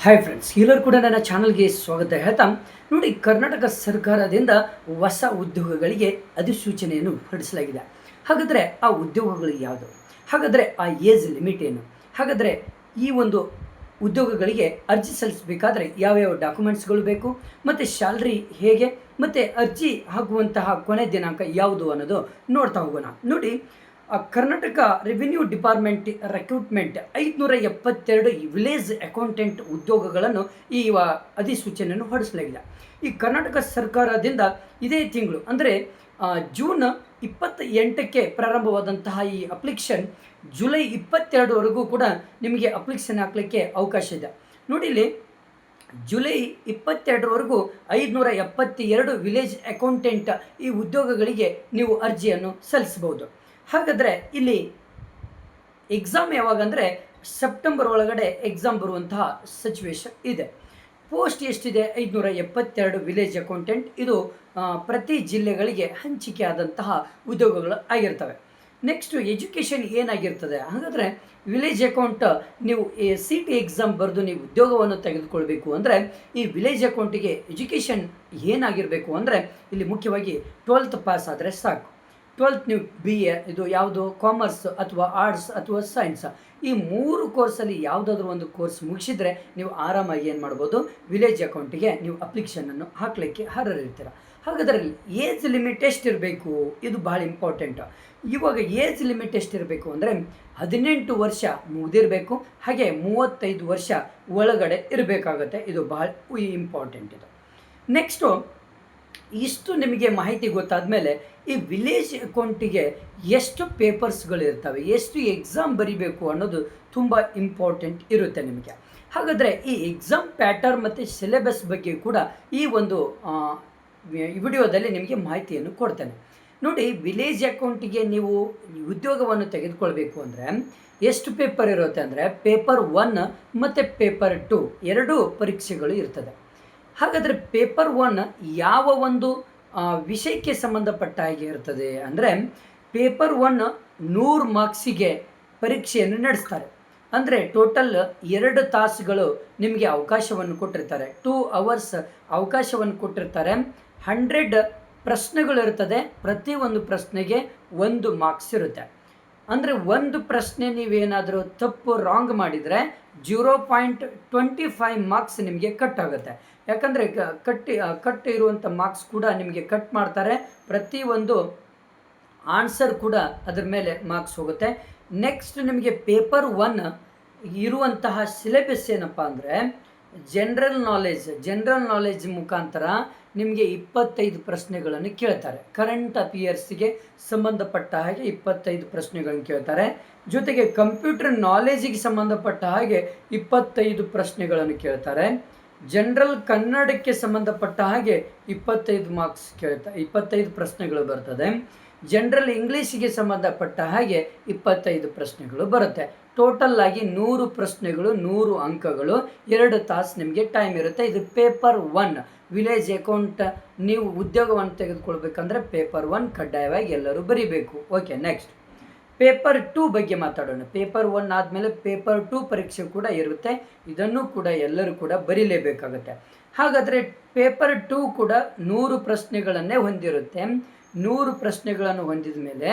Hi friends, ಎಲ್ಲರೂ ಕೂಡ ನನ್ನ ಚಾನಲ್ಗೆ ಸ್ವಾಗತ ಹೇಳ್ತಾ ನೋಡಿ, ಕರ್ನಾಟಕ ಸರ್ಕಾರದಿಂದ ಹೊಸ ಉದ್ಯೋಗಗಳಿಗೆ ಅಧಿಸೂಚನೆಯನ್ನು ಹೊರಡಿಸಲಾಗಿದೆ. ಹಾಗಾದರೆ ಆ ಉದ್ಯೋಗಗಳು ಯಾವುದು? ಹಾಗಾದರೆ ಆ ಏಜ್ ಲಿಮಿಟ್ ಏನು? ಹಾಗಾದರೆ ಈ ಒಂದು ಉದ್ಯೋಗಗಳಿಗೆ ಅರ್ಜಿ ಸಲ್ಲಿಸಬೇಕಾದ್ರೆ ಯಾವ್ಯಾವ ಡಾಕ್ಯುಮೆಂಟ್ಸ್ಗಳು ಬೇಕು, ಮತ್ತು ಸ್ಯಾಲ್ರಿ ಹೇಗೆ, ಮತ್ತು ಅರ್ಜಿ ಹಾಕುವಂತಹ ಕೊನೆ ದಿನಾಂಕ ಯಾವುದು ಅನ್ನೋದು ನೋಡ್ತಾ ಹೋಗೋಣ. ನೋಡಿ, Karnataka revenue department recruitment 572 village accountant ಉದ್ಯೋಗಗಳನ್ನು ಈ ಅಧಿಸೂಚನೆಯನ್ನು ಹೊರಡಿಸಲಾಗಿದೆ. ಈ ಕರ್ನಾಟಕ ಸರ್ಕಾರದಿಂದ ಇದೇ ತಿಂಗಳು ಅಂದರೆ ಜೂನ್ 28ಕ್ಕೆ ಪ್ರಾರಂಭವಾದಂತಹ ಈ ಅಪ್ಲಿಕೇಶನ್ ಜುಲೈ 22ವರೆಗೂ ಕೂಡ ನಿಮಗೆ ಅಪ್ಲಿಕೇಶನ್ ಹಾಕಲಿಕ್ಕೆ ಅವಕಾಶ ಇದೆ. ನೋಡಿ, ಇಲ್ಲಿ ಜುಲೈ 22ರವರೆಗೂ 572 ವಿಲೇಜ್ ಅಕೌಂಟೆಂಟ್ ಈ ಉದ್ಯೋಗಗಳಿಗೆ ನೀವು ಅರ್ಜಿಯನ್ನು ಸಲ್ಲಿಸಬಹುದು. ಹಾಗಾದರೆ ಇಲ್ಲಿ ಎಕ್ಸಾಮ್ ಯಾವಾಗ ಅಂದರೆ ಸೆಪ್ಟೆಂಬರ್ ಒಳಗಡೆ ಎಕ್ಸಾಮ್ ಬರುವಂತಹ ಸಿಚುವೇಶನ್ ಇದೆ. ಪೋಸ್ಟ್ ಎಷ್ಟಿದೆ? 572 ವಿಲೇಜ್ ಅಕೌಂಟೆಂಟ್. ಇದು ಪ್ರತಿ ಜಿಲ್ಲೆಗಳಿಗೆ ಹಂಚಿಕೆ ಆದಂತಹ ಉದ್ಯೋಗಗಳು ಆಗಿರ್ತವೆ. ನೆಕ್ಸ್ಟು ಎಜುಕೇಷನ್ ಏನಾಗಿರ್ತದೆ? ಹಾಗಾದರೆ ವಿಲೇಜ್ ಅಕೌಂಟ್ ನೀವು CT ಎಕ್ಸಾಮ್ ಬರೆದು ನೀವು ಉದ್ಯೋಗವನ್ನು ತೆಗೆದುಕೊಳ್ಬೇಕು ಅಂದರೆ ಈ ವಿಲೇಜ್ ಅಕೌಂಟಿಗೆ ಎಜುಕೇಷನ್ ಏನಾಗಿರಬೇಕು ಅಂದರೆ ಇಲ್ಲಿ ಮುಖ್ಯವಾಗಿ 12th ಪಾಸ್ ಆದರೆ ಸಾಕು. 12th ನೀವು BA ಇದು ಯಾವುದು, ಕಾಮರ್ಸ್ ಅಥವಾ ಆರ್ಟ್ಸ್ ಅಥವಾ ಸೈನ್ಸ್, ಈ 3 ಕೋರ್ಸಲ್ಲಿ ಯಾವುದಾದ್ರೂ ಒಂದು ಕೋರ್ಸ್ ಮುಗಿಸಿದರೆ ನೀವು ಆರಾಮಾಗಿ ಏನು ಮಾಡ್ಬೋದು, ವಿಲೇಜ್ ಅಕೌಂಟಿಗೆ ನೀವು ಅಪ್ಲಿಕೇಶನನ್ನು ಹಾಕಲಿಕ್ಕೆ ಅರ್ಹರಿರ್ತೀರ. ಹಾಗಾದರೆ ಏಜ್ ಲಿಮಿಟ್ ಎಷ್ಟಿರಬೇಕು? ಇದು ಭಾಳ ಇಂಪಾರ್ಟೆಂಟು. ಇವಾಗ ಏಜ್ ಲಿಮಿಟ್ ಎಷ್ಟಿರಬೇಕು ಅಂದರೆ 18 ವರ್ಷ ಮುಗಿದಿರಬೇಕು, ಹಾಗೆ 35 ವರ್ಷ ಒಳಗಡೆ ಇರಬೇಕಾಗತ್ತೆ. ಇದು ಭಾಳ ಇಂಪಾರ್ಟೆಂಟ್ ಇದು. ನೆಕ್ಸ್ಟು ಇಷ್ಟು ನಿಮಗೆ ಮಾಹಿತಿ ಗೊತ್ತಾದ ಮೇಲೆ ಈ ವಿಲೇಜ್ ಅಕೌಂಟಿಗೆ ಎಷ್ಟು ಪೇಪರ್ಸ್ಗಳಿರ್ತವೆ, ಎಷ್ಟು ಎಕ್ಸಾಮ್ ಬರೀಬೇಕು ಅನ್ನೋದು ತುಂಬ ಇಂಪಾರ್ಟೆಂಟ್ ಇರುತ್ತೆ ನಿಮಗೆ. ಹಾಗಾದರೆ ಈ ಎಕ್ಸಾಮ್ ಪ್ಯಾಟರ್ನ್ ಮತ್ತು ಸಿಲೆಬಸ್ ಬಗ್ಗೆ ಕೂಡ ಈ ಒಂದು ವಿಡಿಯೋದಲ್ಲಿ ನಿಮಗೆ ಮಾಹಿತಿಯನ್ನು ಕೊಡ್ತೇನೆ. ನೋಡಿ, ವಿಲೇಜ್ ಅಕೌಂಟಿಗೆ ನೀವು ಉದ್ಯೋಗವನ್ನು ತೆಗೆದುಕೊಳ್ಬೇಕು ಅಂದರೆ ಎಷ್ಟು ಪೇಪರ್ ಇರುತ್ತೆ ಅಂದರೆ ಪೇಪರ್ 1 ಮತ್ತು ಪೇಪರ್ 2 ಎರಡೂ ಪರೀಕ್ಷೆಗಳು ಇರ್ತದೆ. ಹಾಗಾದರೆ ಪೇಪರ್ 1 ಯಾವ ಒಂದು ವಿಷಯಕ್ಕೆ ಸಂಬಂಧಪಟ್ಟ ಹಾಗೆ ಇರ್ತದೆ ಅಂದರೆ ಪೇಪರ್ 1 100 ಮಾರ್ಕ್ಸಿಗೆ ಪರೀಕ್ಷೆಯನ್ನು ನಡೆಸ್ತಾರೆ. ಅಂದರೆ ಟೋಟಲ್ 2 ತಾಸುಗಳು ನಿಮಗೆ ಅವಕಾಶವನ್ನು ಕೊಟ್ಟಿರ್ತಾರೆ. 2 ಅವರ್ಸ್ ಅವಕಾಶವನ್ನು ಕೊಟ್ಟಿರ್ತಾರೆ. 100 ಪ್ರಶ್ನೆಗಳಿರ್ತದೆ. ಪ್ರತಿ ಒಂದು ಪ್ರಶ್ನೆಗೆ 1 ಮಾರ್ಕ್ಸ್ ಇರುತ್ತೆ. ಅಂದರೆ ಒಂದು ಪ್ರಶ್ನೆ ನೀವೇನಾದರೂ ತಪ್ಪು ರಾಂಗ್ ಮಾಡಿದರೆ 0.25 ಮಾರ್ಕ್ಸ್ ನಿಮಗೆ ಕಟ್ ಆಗುತ್ತೆ. ಯಾಕಂದರೆ ಕಟ್ ಇರುವಂಥ ಮಾರ್ಕ್ಸ್ ಕೂಡ ನಿಮಗೆ ಕಟ್ ಮಾಡ್ತಾರೆ. ಪ್ರತಿಯೊಂದು ಆನ್ಸರ್ ಕೂಡ ಅದರ ಮೇಲೆ ಮಾರ್ಕ್ಸ್ ಹೋಗುತ್ತೆ. ನೆಕ್ಸ್ಟ್ ನಿಮಗೆ ಪೇಪರ್ 1 ಇರುವಂತಹ ಸಿಲೆಬಸ್ ಏನಪ್ಪ ಅಂದರೆ ಜನರಲ್ ನಾಲೆಜ್ ಮುಖಾಂತರ ನಿಮಗೆ 25 ಪ್ರಶ್ನೆಗಳನ್ನು ಕೇಳ್ತಾರೆ. ಕರೆಂಟ್ ಅಫಿಯರ್ಸ್ಗೆ ಸಂಬಂಧಪಟ್ಟ ಹಾಗೆ 25 ಪ್ರಶ್ನೆಗಳನ್ನು ಕೇಳ್ತಾರೆ. ಜೊತೆಗೆ ಕಂಪ್ಯೂಟರ್ ನಾಲೆಜಿಗೆ ಸಂಬಂಧಪಟ್ಟ ಹಾಗೆ 25 ಪ್ರಶ್ನೆಗಳನ್ನು ಕೇಳ್ತಾರೆ. ಜನರಲ್ ಕನ್ನಡಕ್ಕೆ ಸಂಬಂಧಪಟ್ಟ ಹಾಗೆ 25 ಮಾರ್ಕ್ಸ್ 25 ಪ್ರಶ್ನೆಗಳು ಬರ್ತದೆ. ಜನರಲ್ ಇಂಗ್ಲೀಷಿಗೆ ಸಂಬಂಧಪಟ್ಟ ಹಾಗೆ 25 ಪ್ರಶ್ನೆಗಳು ಬರುತ್ತೆ. ಟೋಟಲ್ ಆಗಿ 100 ಪ್ರಶ್ನೆಗಳು, 100 ಅಂಕಗಳು, 2 ತಾಸು ನಿಮಗೆ ಟೈಮ್ ಇರುತ್ತೆ. ಇದು ಪೇಪರ್ 1 ವಿಲೇಜ್ ಅಕೌಂಟ್ ನೀವು ಉದ್ಯೋಗವನ್ನು ತೆಗೆದುಕೊಳ್ಬೇಕಂದ್ರೆ ಪೇಪರ್ 1 ಕಡ್ಡಾಯವಾಗಿ ಎಲ್ಲರೂ ಬರೀಬೇಕು. ಓಕೆ, ನೆಕ್ಸ್ಟ್ ಪೇಪರ್ 2 ಬಗ್ಗೆ ಮಾತಾಡೋಣ. ಪೇಪರ್ 1 ಆದಮೇಲೆ ಪೇಪರ್ 2 ಪರೀಕ್ಷೆ ಕೂಡ ಇರುತ್ತೆ. ಇದನ್ನು ಕೂಡ ಎಲ್ಲರೂ ಕೂಡ ಬರೀಲೇಬೇಕಾಗುತ್ತೆ. ಹಾಗಾದರೆ ಪೇಪರ್ 2 ಕೂಡ 100 ಪ್ರಶ್ನೆಗಳನ್ನೇ ಹೊಂದಿರುತ್ತೆ. 100 ಪ್ರಶ್ನೆಗಳನ್ನು ಹೊಂದಿದ ಮೇಲೆ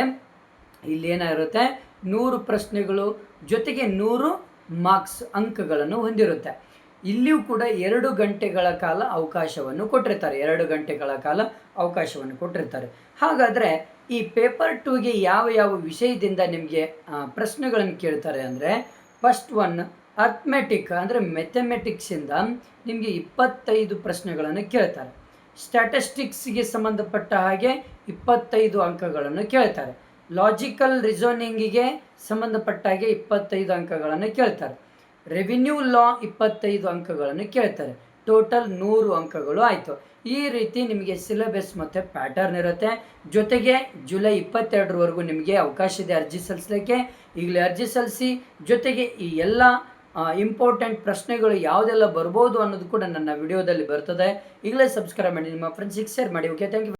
ಇಲ್ಲೇನಾಗಿರುತ್ತೆ, 100 ಪ್ರಶ್ನೆಗಳು ಜೊತೆಗೆ 100 ಮಾರ್ಕ್ಸ್ ಅಂಕಗಳನ್ನು ಹೊಂದಿರುತ್ತೆ. ಇಲ್ಲಿಯೂ ಕೂಡ 2 ಗಂಟೆಗಳ ಕಾಲ ಅವಕಾಶವನ್ನು ಕೊಟ್ಟಿರ್ತಾರೆ. 2 ಗಂಟೆಗಳ ಕಾಲ ಅವಕಾಶವನ್ನು ಕೊಟ್ಟಿರ್ತಾರೆ. ಹಾಗಾದರೆ ಈ ಪೇಪರ್ 2ಗೆ ಯಾವ ವಿಷಯದಿಂದ ನಿಮಗೆ ಪ್ರಶ್ನೆಗಳನ್ನು ಕೇಳ್ತಾರೆ ಅಂದರೆ ಫಸ್ಟ್ 1 ಅರ್ಥಮೆಟಿಕ್ ಅಂದರೆ ಮೆಥಮೆಟಿಕ್ಸಿಂದ ನಿಮಗೆ 25 ಪ್ರಶ್ನೆಗಳನ್ನು ಕೇಳ್ತಾರೆ. ಸ್ಟ್ಯಾಟಿಸ್ಟಿಕ್ಸ್ಗೆ ಸಂಬಂಧಪಟ್ಟ ಹಾಗೆ 25 ಅಂಕಗಳನ್ನು ಕೇಳ್ತಾರೆ. ಲಾಜಿಕಲ್ ರಿಸೋನಿಂಗಿಗೆ ಸಂಬಂಧಪಟ್ಟ ಹಾಗೆ 25 ಅಂಕಗಳನ್ನು ಕೇಳ್ತಾರೆ. ರೆವಿನ್ಯೂ ಲಾ 25 ಅಂಕಗಳನ್ನು ಕೇಳ್ತಾರೆ. ಟೋಟಲ್ 100 ಅಂಕಗಳು ಆಯಿತು. ಈ ರೀತಿ ನಿಮಗೆ ಸಿಲೆಬಸ್ ಮತ್ತು ಪ್ಯಾಟರ್ನ್ ಇರುತ್ತೆ. ಜೊತೆಗೆ ಜುಲೈ 22ರವರೆಗೂ ನಿಮಗೆ ಅವಕಾಶ ಇದೆ ಅರ್ಜಿ ಸಲ್ಲಿಸಲಿಕ್ಕೆ. ಈಗಲೇ ಅರ್ಜಿ ಸಲ್ಲಿಸಿ. ಜೊತೆಗೆ ಈ ಎಲ್ಲ ಇಂಪಾರ್ಟೆಂಟ್ ಪ್ರಶ್ನೆಗಳು ಯಾವುದೆಲ್ಲ ಬರ್ಬೋದು ಅನ್ನೋದು ಕೂಡ ನನ್ನ ವಿಡಿಯೋದಲ್ಲಿ ಬರ್ತದೆ. ಈಗಲೇ ಸಬ್ಸ್ಕ್ರೈಬ್ ಮಾಡಿ, ನಿಮ್ಮ ಫ್ರೆಂಡ್ಸಿಗೆ ಶೇರ್ ಮಾಡಿ. Okay, thank you.